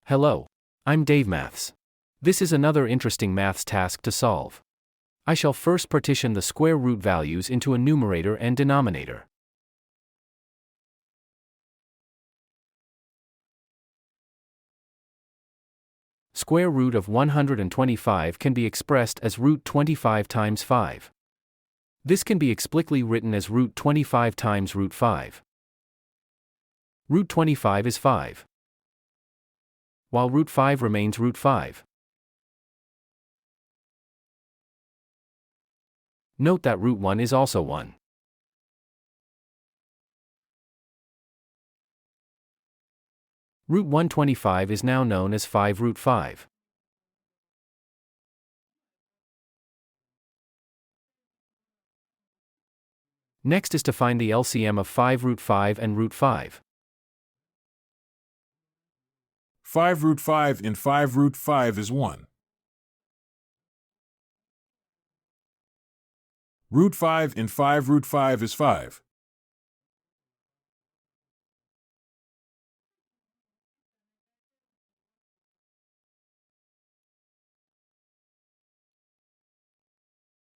Hello. I'm Dave Maths. This is another interesting maths task to solve. I shall first partition the square root values into a numerator and denominator. Square root of 125 can be expressed as root 25 times 5. This can be explicitly written as root 25 times root 5. Root 25 is 5, while root 5 remains root 5. Note that root 1 is also 1. Root 125 is now known as 5 root 5. Next is to find the LCM of 5 root 5 and root 5. 5 root 5 in 5 root 5 is 1. Root 5 in 5 root 5 is 5.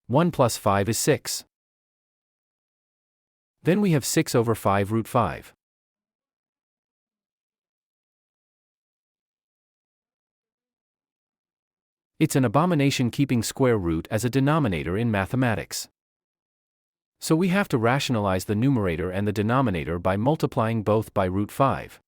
One plus 5 is 6. Then we have 6 over 5 root 5. It's an abomination keeping square root as a denominator in mathematics. So we have to rationalize the numerator and the denominator by multiplying both by root 5.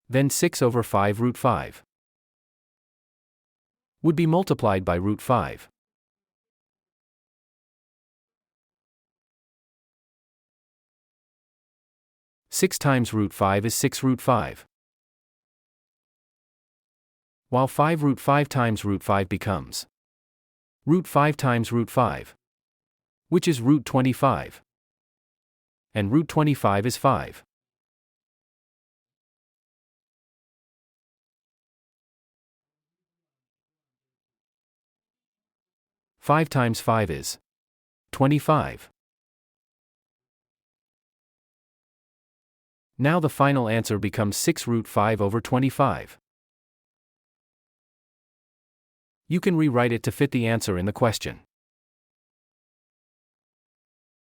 Then 6 over 5 root 5 would be multiplied by root 5. Six times root 5 is 6 root 5. While 5 root 5 times root 5 becomes root 5 times root 5, which is root 25. And root 25 is 5. Five times 5 is 25. Now the final answer becomes 6 root 5 over 25. You can rewrite it to fit the answer in the question.